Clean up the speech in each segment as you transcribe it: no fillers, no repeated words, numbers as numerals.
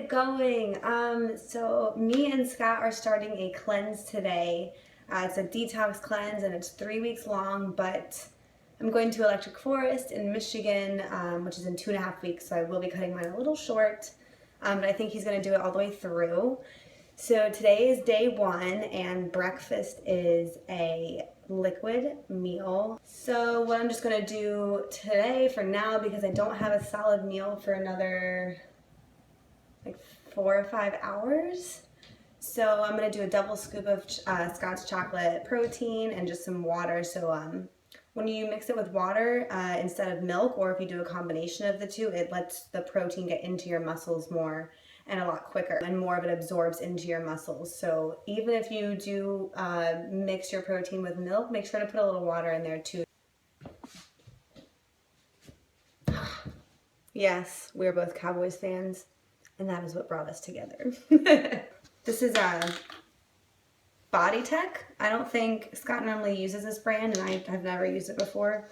it going? So me and Scott are starting a cleanse today. It's a detox cleanse and it's 3 weeks long, but I'm going to Electric Forest in Michigan, which is in 2.5 weeks, so I will be cutting mine a little short. But I think he's going to do it all the way through. So today is day 1 and breakfast is a liquid meal. So what I'm just going to do today for now, because I don't have a solid meal for another like 4 or 5 hours. So I'm going to do a double scoop of Scott's chocolate protein and just some water. So when you mix it with water instead of milk, or if you do a combination of the two, it lets the protein get into your muscles more and a lot quicker, and more of it absorbs into your muscles. So even if you do mix your protein with milk, make sure to put a little water in there too. Yes, we're both Cowboys fans, and that is what brought us together. This is Body Tech. I don't think Scott normally uses this brand, and I have never used it before.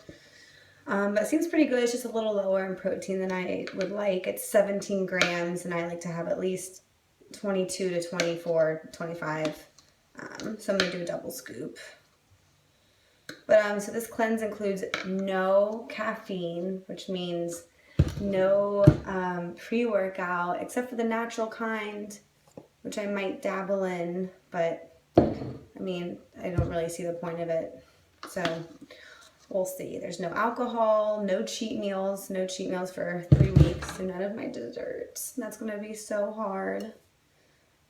But it seems pretty good. It's just a little lower in protein than I would like. It's 17 grams, and I like to have at least 22 to 24, 25. So I'm going to do a double scoop. But so this cleanse includes no caffeine, which means no pre-workout, except for the natural kind, which I might dabble in, but I mean, I don't really see the point of it. So we'll see. There's no alcohol, no cheat meals for 3 weeks, so none of my desserts. That's going to be so hard.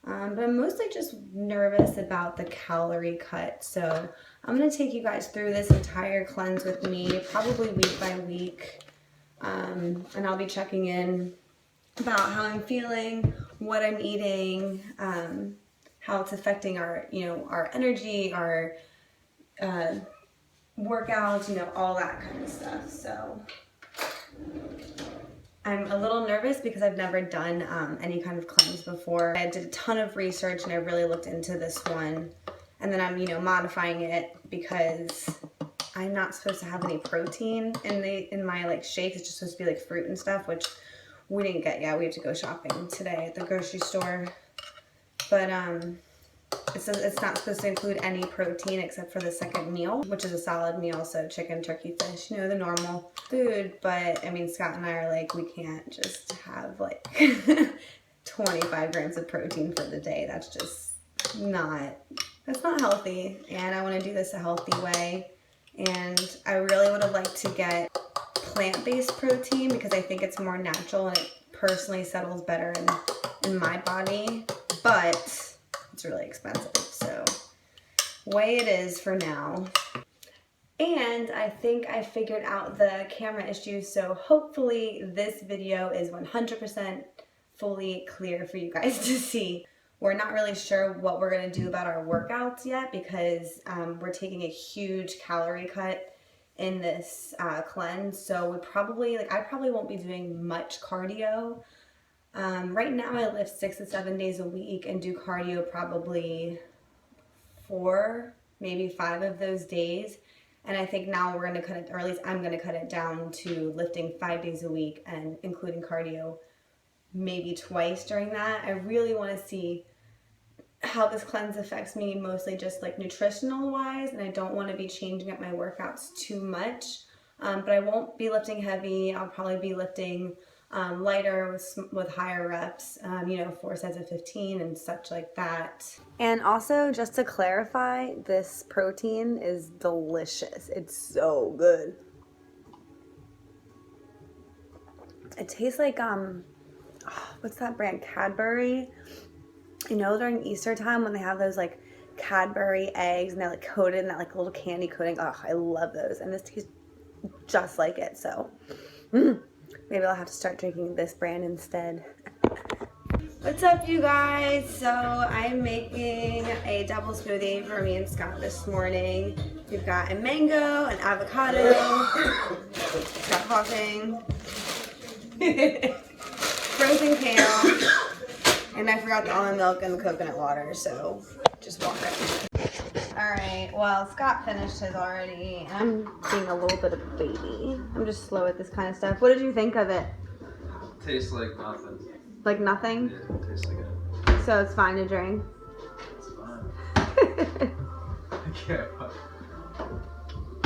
But I'm mostly just nervous about the calorie cut. So I'm going to take you guys through this entire cleanse with me, probably week by week. And I'll be checking in about how I'm feeling, what I'm eating, how it's affecting our, our energy, our workouts, all that kind of stuff. So I'm a little nervous because I've never done any kind of cleanse before. I did a ton of research and I really looked into this one, and then I'm modifying it because I'm not supposed to have any protein in my like shakes. It's just supposed to be like fruit and stuff, which we didn't get yet. We have to go shopping today at the grocery store. But it's not supposed to include any protein except for the second meal, which is a solid meal, so chicken, turkey, fish, the normal food. But I mean, Scott and I are like, we can't just have like 25 grams of protein for the day. That's not healthy, and I want to do this a healthy way. And I really would have liked to get plant-based protein because I think it's more natural and it personally settles better in my body, but it's really expensive, so way it is for now. And I think I figured out the camera issue, so hopefully this video is 100% fully clear for you guys to see. We're not really sure what we're going to do about our workouts yet because we're taking a huge calorie cut in this cleanse, so I probably won't be doing much cardio. Right now I lift 6 to 7 days a week and do cardio probably 4, maybe 5 of those days. And I think now we're going to cut it, or at least I'm going to cut it down to lifting 5 days a week and including cardio maybe twice during that. I really want to see how this cleanse affects me, mostly just like nutritional wise, and I don't want to be changing up my workouts too much. But I won't be lifting heavy. I'll probably be lifting lighter with higher reps, 4 sets of 15 and such like that. And also, just to clarify, this protein is delicious. It's so good. It tastes like what's that brand? Cadbury. During Easter time when they have those like Cadbury eggs and they're like coated in that like little candy coating. Oh, I love those, and this tastes just like it. So maybe I'll have to start drinking this brand instead. What's up, you guys? So I'm making a double smoothie for me and Scott this morning. We've got a mango, an avocado, Scott coughing, frozen kale, and I forgot the almond milk and the coconut water, so just water. Alright, well, Scott finished his already, and I'm being a little bit of a baby. I'm just slow at this kind of stuff. What did you think of it? Tastes like nothing. Like nothing? Yeah, it tastes like it. So it's fine to drink? It's fine. Yeah.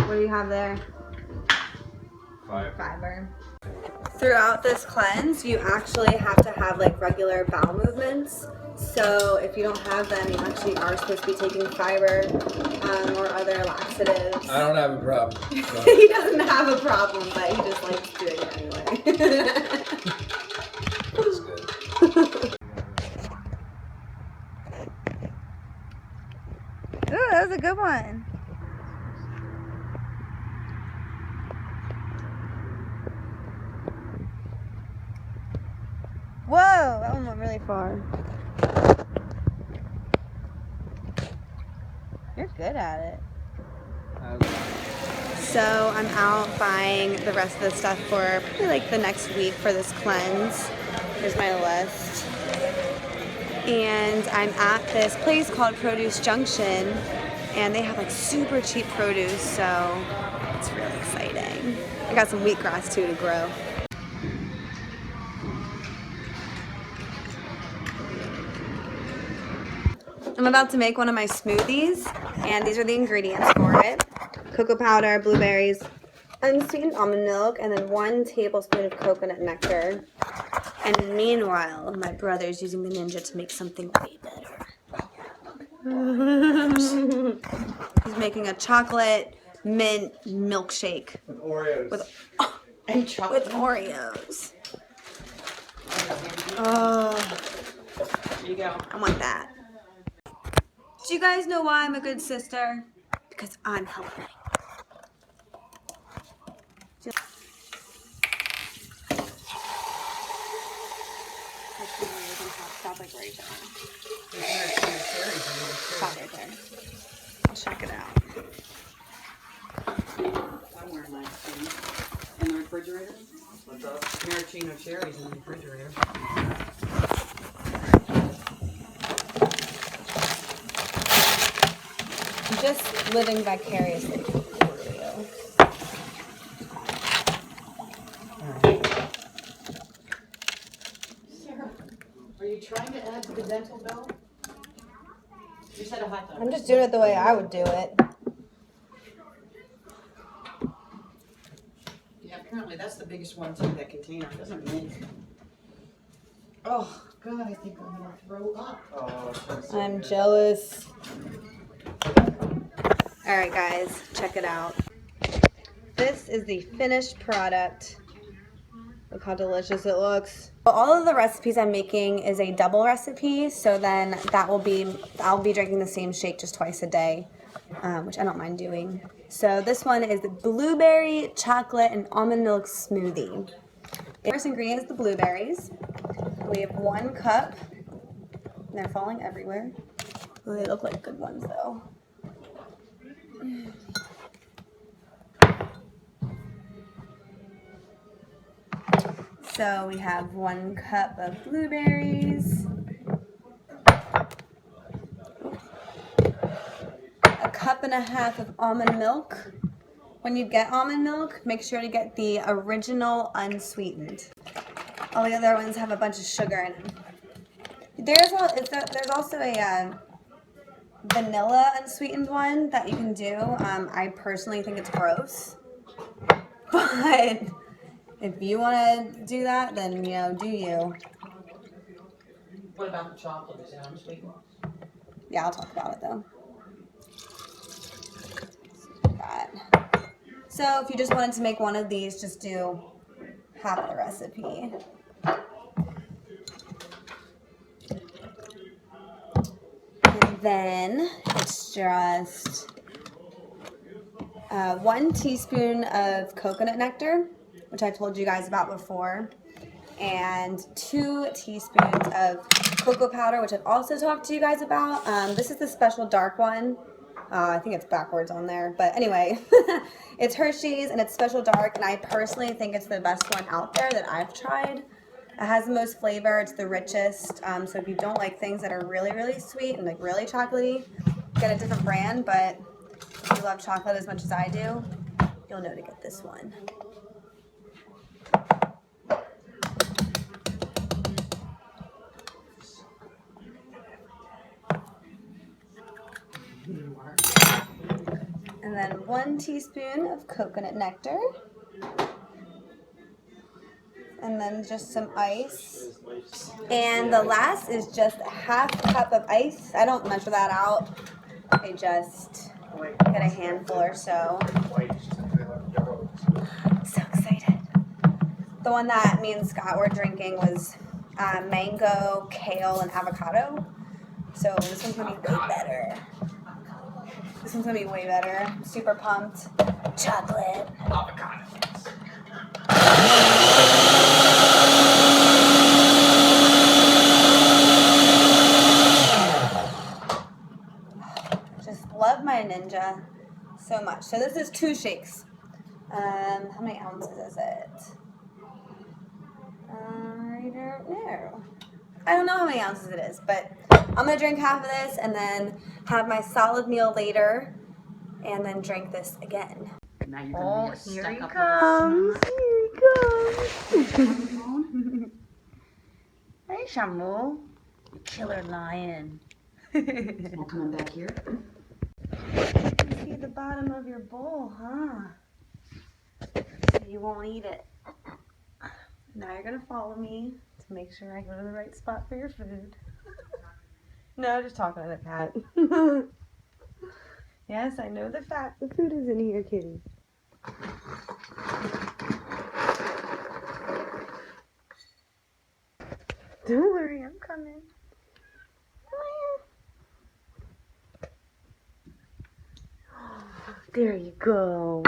What do you have there? Fiber. Throughout this cleanse, you actually have to have like regular bowel movements. So if you don't have them, you actually are supposed to be taking fiber or other laxatives. I don't have a problem. He doesn't have a problem, but he just likes doing it anyway. That's good. Ooh, that was a good one. Whoa, that one went really far. You're good at it. So I'm out buying the rest of the stuff for probably like the next week for this cleanse. Here's my list. And I'm at this place called Produce Junction, and they have like super cheap produce, so it's really exciting. I got some wheatgrass too to grow. I'm about to make one of my smoothies, and these are the ingredients for it. Cocoa powder, blueberries, unsweetened almond milk, and then 1 tablespoon of coconut nectar. And meanwhile, my brother's using the Ninja to make something way better. He's making a chocolate mint milkshake. With Oreos. And chocolate. With Oreos. Oh, There you go. I want that. Do you guys know why I'm a good sister? Because I'm helping. Stop like right there. Stop right there. I'll check it out. Somewhere in my thing. In the refrigerator? What's up? Maraschino cherries in the refrigerator. I'm just living vicariously through you. Sarah, are you trying to add to the dental bill? You said a hot dog. I'm just doing it the way I would do it. Yeah, apparently that's the biggest one too, that container. It doesn't mean anything. Oh, God, I think I'm gonna throw up. I'm jealous. Alright guys, check it out. This is the finished product. Look how delicious it looks. All of the recipes I'm making is a double recipe, so then I'll be drinking the same shake just twice a day, which I don't mind doing. So this one is the blueberry, chocolate, and almond milk smoothie. The first ingredient is the blueberries. We have 1 cup. And they're falling everywhere. Ooh, they look like good ones though. So we have 1 cup of blueberries, a cup and a half of almond milk. When you get almond milk, make sure to get the original unsweetened. All the other ones have a bunch of sugar in them. There's also a vanilla unsweetened one that you can do. I personally think it's gross, but if you want to do that, then, you know, do you. What about the chocolate? Is it unsweetened? Yeah, I'll talk about it though. So if you just wanted to make one of these, just do half the recipe. And then it's just 1 teaspoon of coconut nectar, which I told you guys about before, and 2 teaspoons of cocoa powder, which I've also talked to you guys about. This is the special dark one. I think it's backwards on there, but anyway, it's Hershey's and it's special dark, and I personally think it's the best one out there that I've tried. It has the most flavor, it's the richest, so if you don't like things that are really, really sweet and like really chocolatey, get a different brand, but if you love chocolate as much as I do, you'll know to get this one. And then 1 teaspoon of coconut nectar. And then just some ice. And the last is just a half cup of ice. I don't measure that out. I just get a handful or so. I'm so excited. The one that me and Scott were drinking was mango, kale, and avocado. So this one's gonna be way better. This one's gonna be way better. I'm super pumped. Chocolate. Avocado. Just love my Ninja so much. So this is 2 shakes. How many ounces is it? I don't know. I don't know how many ounces it is, but I'm gonna drink half of this and then have my solid meal later, and then drink this again. Now you're gonna be Here he stuck up comes. Here he comes. Hey, Shamu. You killer lion. We'll come back here. See the bottom of your bowl, huh? So you won't eat it. Now you're gonna follow me to make sure I go to the right spot for your food. No, just talking to the cat. Yes, I know the food is in here, kitty. Don't worry, I'm coming. There you go.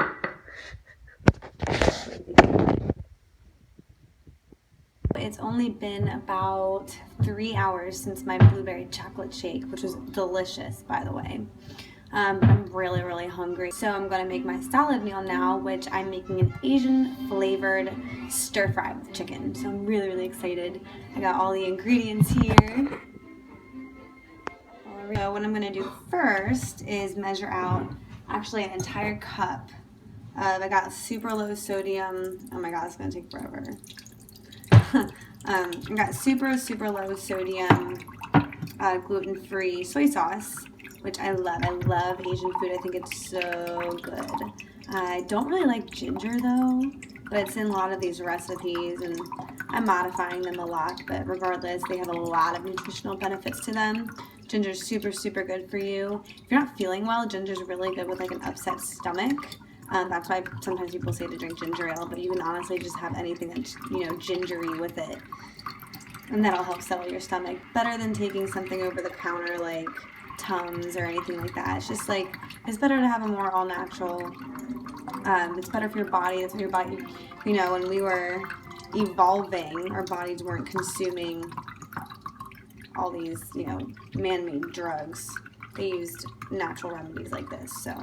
It's only been about 3 hours since my blueberry chocolate shake, which was delicious, by the way. I'm really, really hungry. So I'm gonna make my salad meal now, which I'm making an Asian flavored stir fry with chicken. So I'm really, really excited. I got all the ingredients here. So what I'm gonna do first is measure out actually an entire cup of, I got super low sodium. Oh my God, it's gonna take forever. I got super low sodium gluten-free soy sauce, which I love. I love Asian food. I think it's so good. I don't really like ginger though, but it's in a lot of these recipes and I'm modifying them a lot, but regardless, they have a lot of nutritional benefits to them. Ginger's super good for you. If you're not feeling well, ginger's really good with like an upset stomach. That's why sometimes people say to drink ginger ale, but you can honestly just have anything that's, gingery with it. And that'll help settle your stomach. Better than taking something over the counter like Tums or anything like that. It's just like, it's better to have a more all-natural, it's better for your body. That's what your body, when we were evolving, our bodies weren't consuming all these, man-made drugs. They used natural remedies like this, so.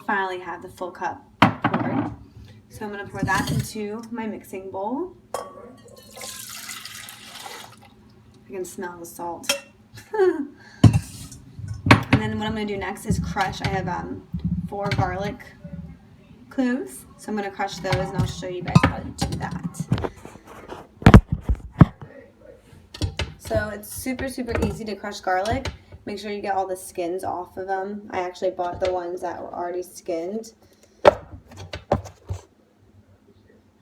Finally have the full cup poured. So I'm going to pour that into my mixing bowl. I can smell the salt. And then what I'm going to do next is crush. I have 4 garlic cloves. So I'm going to crush those and I'll show you guys how to do that. So it's super easy to crush garlic. Make sure you get all the skins off of them. I actually bought the ones that were already skinned.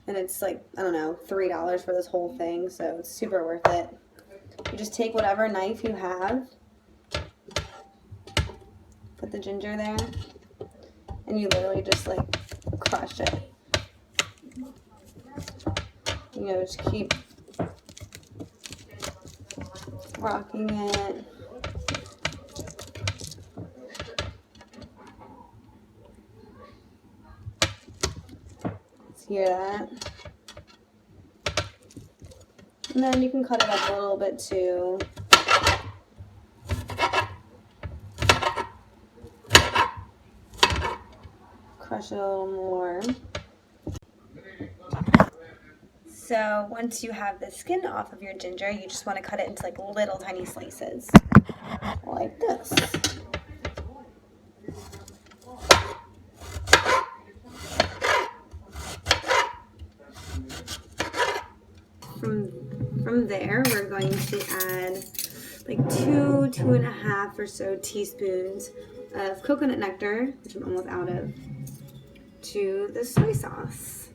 And it's like, I don't know, $3 for this whole thing, so it's super worth it. You just take whatever knife you have, put the ginger there, and you literally just like crush it. Just keep rocking it. Hear that? And then you can cut it up a little bit too. Crush it a little more. So once you have the skin off of your ginger, you just want to cut it into like little tiny slices, like this. From there, we're going to add like 2.5 or so teaspoons of coconut nectar, which I'm almost out of, to the soy sauce.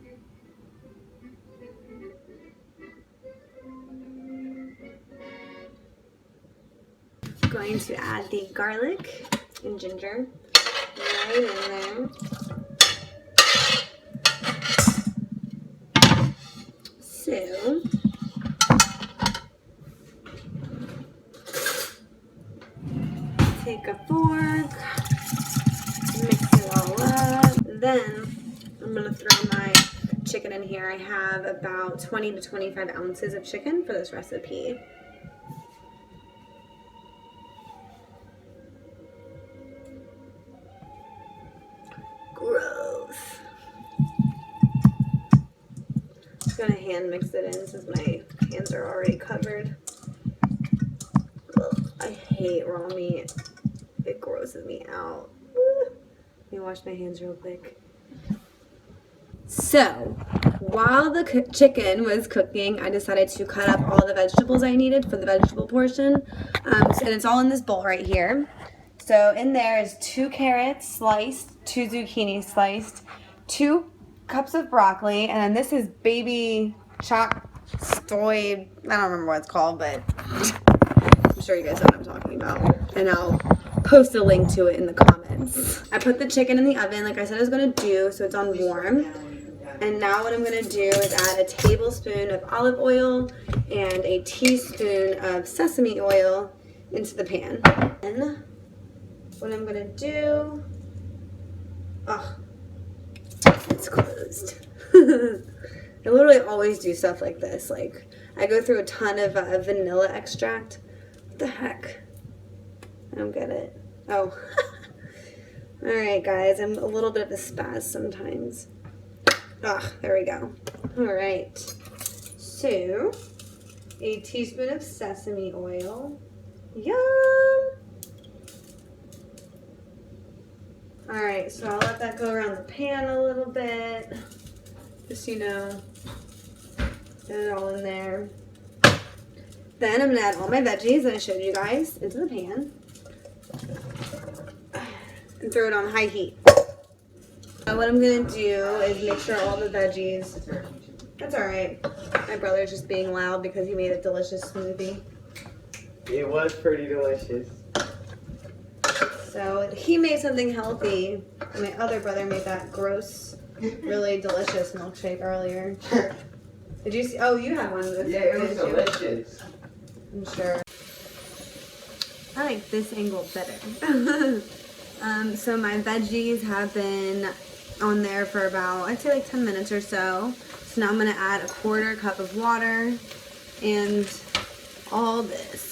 I'm going to add the garlic and ginger right in there. So, take a fork, mix it all up. Then I'm gonna throw my chicken in here. I have about 20 to 25 ounces of chicken for this recipe. Gross. I'm gonna hand mix it in since my hands are already covered. Ugh, I hate raw meat. It grosses me out. Let me wash my hands real quick. So, while the chicken was cooking, I decided to cut up all the vegetables I needed for the vegetable portion. And it's all in this bowl right here. So in there is 2 carrots sliced, 2 zucchini sliced, 2 cups of broccoli, and then this is baby chopped soy, I don't remember what it's called, but I'm sure you guys know what I'm talking about. And I'll post a link to it in the comments. I put the chicken in the oven like I said I was going to do, so it's on warm. And now what I'm going to do is add a tablespoon of olive oil and a teaspoon of sesame oil into the pan. And what I'm going to do, it's closed. I literally always do stuff like this. Like, I go through a ton of vanilla extract. What the heck? I don't get it. Oh. Alright guys, I'm a little bit of a spaz sometimes. There we go. Alright. So, a teaspoon of sesame oil. Yum! Alright, so I'll let that go around the pan a little bit. Just so you know. Get it all in there. Then I'm going to add all my veggies that I showed you guys into the pan. And throw it on high heat. So what I'm going to do is make sure all the veggies... That's alright. My brother's just being loud because he made a delicious smoothie. It was pretty delicious. So he made something healthy. My other brother made that gross, really delicious milkshake earlier. Did you see? Oh, you had one with Yeah, it was delicious. I'm sure. I like this angle better. So my veggies have been on there for about, I'd say like 10 minutes or so. So now I'm going to add a 1/4 cup of water and all this.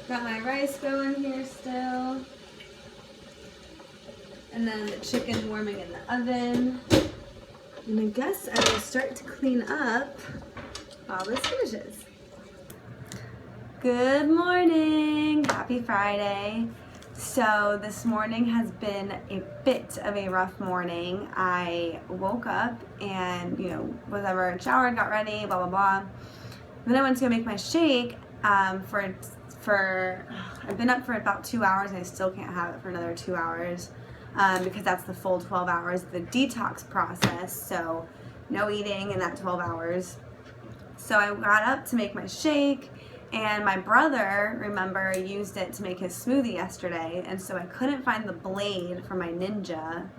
Got my rice going here still. And then the chicken warming in the oven. And I guess I will start to clean up while this finishes. Good morning! Happy Friday. So this morning has been a bit of a rough morning. I woke up and, whatever, showered, got ready, blah, blah, blah. Then I went to go make my shake I've been up for about 2 hours and I still can't have it for another 2 hours because that's the full 12 hours of the detox process, so no eating in that 12 hours. So I got up to make my shake and my brother, remember, used it to make his smoothie yesterday, and so I couldn't find the blade for my Ninja.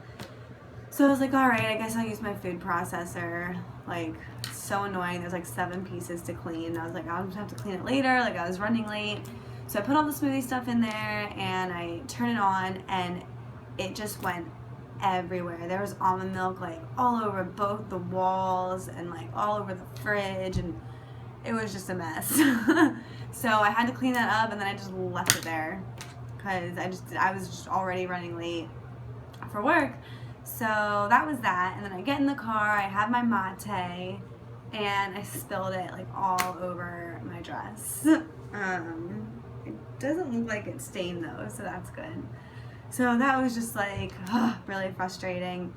So I was like, alright, I guess I'll use my food processor. Like, it's so annoying. There's like 7 pieces to clean. I was like, I'll just have to clean it later. Like, I was running late. So I put all the smoothie stuff in there and I turn it on and it just went everywhere. There was almond milk like all over both the walls and like all over the fridge, and it was just a mess. So I had to clean that up and then I just left it there because I was just already running late for work. So that was that, and then I get in the car, I have my mate, and I spilled it like all over my dress. It doesn't look like it's stained though, so that's good. So that was just like really frustrating,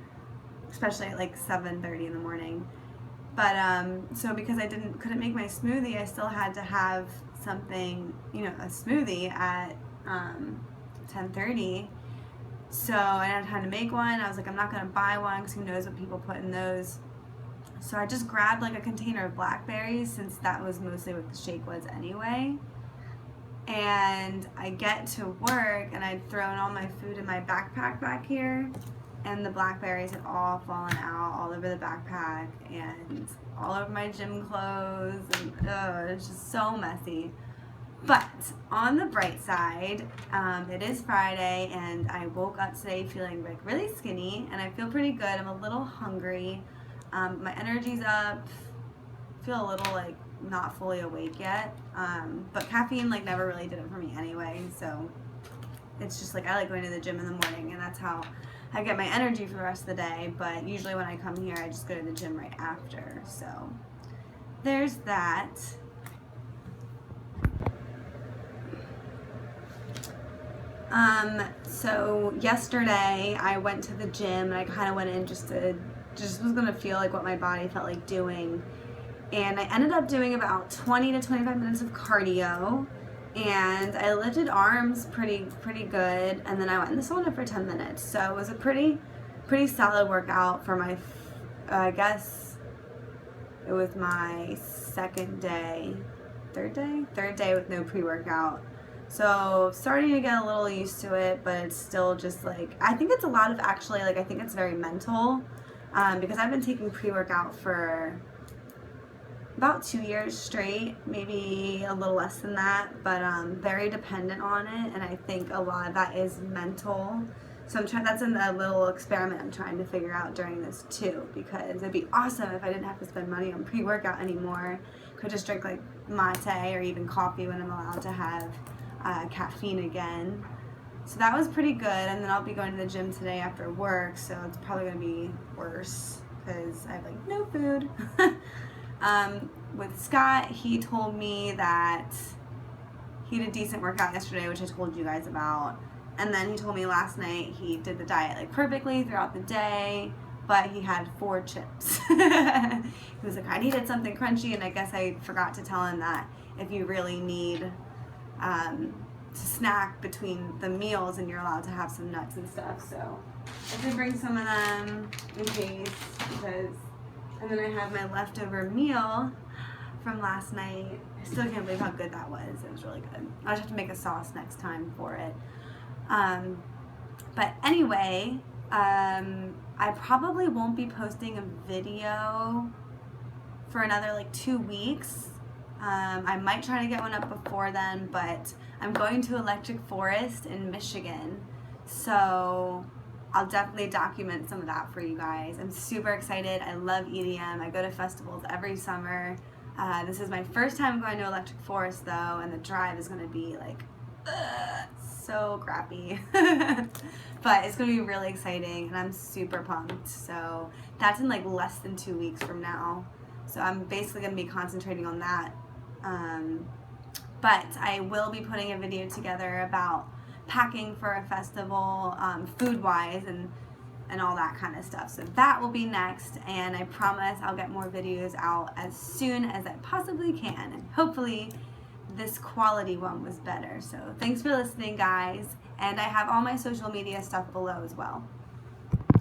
especially at like 7:30 in the morning. But so because I couldn't make my smoothie, I still had to have something, you know, a smoothie at 10:30. So I didn't have time to make one. I was like, I'm not gonna buy one because who knows what people put in those. So I just grabbed like a container of blackberries, since that was mostly what the shake was anyway. And I get to work and I'd thrown all my food in my backpack back here, and the blackberries had all fallen out all over the backpack and all over my gym clothes, and it's just so messy. But on the bright side, it is Friday and I woke up today feeling like really skinny and I feel pretty good. I'm a little hungry. My energy's up. Feel a little like not fully awake yet, but caffeine like never really did it for me anyway, so it's just like I like going to the gym in the morning and that's how I get my energy for the rest of the day. But usually when I come here I just go to the gym right after, so there's that. So yesterday I went to the gym and I kind of went in just was gonna feel like what my body felt like doing. And I ended up doing about 20 to 25 minutes of cardio, and I lifted arms pretty good, and then I went in the sauna for 10 minutes. So it was a pretty solid workout for my, I guess it was my third day with no pre-workout. So starting to get a little used to it, but it's still just like, I think it's a lot of actually, like I think it's very mental, because I've been taking pre-workout for about 2 years straight, maybe a little less than that, but very dependent on it, and I think a lot of that is mental. So that's a little experiment I'm trying to figure out during this too, because it'd be awesome if I didn't have to spend money on pre-workout anymore. Could just drink like mate or even coffee when I'm allowed to have caffeine again. So that was pretty good, and then I'll be going to the gym today after work, so it's probably going to be worse because I have like no food. With Scott, he told me that he did a decent workout yesterday, which I told you guys about, and then he told me last night he did the diet like perfectly throughout the day, but he had 4 chips. He was like, I needed something crunchy, and I guess I forgot to tell him that if you really need to snack between the meals, and you're allowed to have some nuts and stuff. So I did bring some of them in case, and then I have my leftover meal from last night. I still can't believe how good that was. It was really good. I'll just have to make a sauce next time for it. But anyway, I probably won't be posting a video for another like 2 weeks. I might try to get one up before then, but I'm going to Electric Forest in Michigan, so I'll definitely document some of that for you guys. I'm super excited. I love EDM. I go to festivals every summer. This is my first time going to Electric Forest though, and the drive is going to be like so crappy. But it's going to be really exciting, and I'm super pumped. So that's in like less than 2 weeks from now. So I'm basically going to be concentrating on that. But I will be putting a video together about packing for a festival, food-wise and all that kind of stuff. So that will be next, and I promise I'll get more videos out as soon as I possibly can. And hopefully this quality one was better. So thanks for listening, guys. And I have all my social media stuff below as well.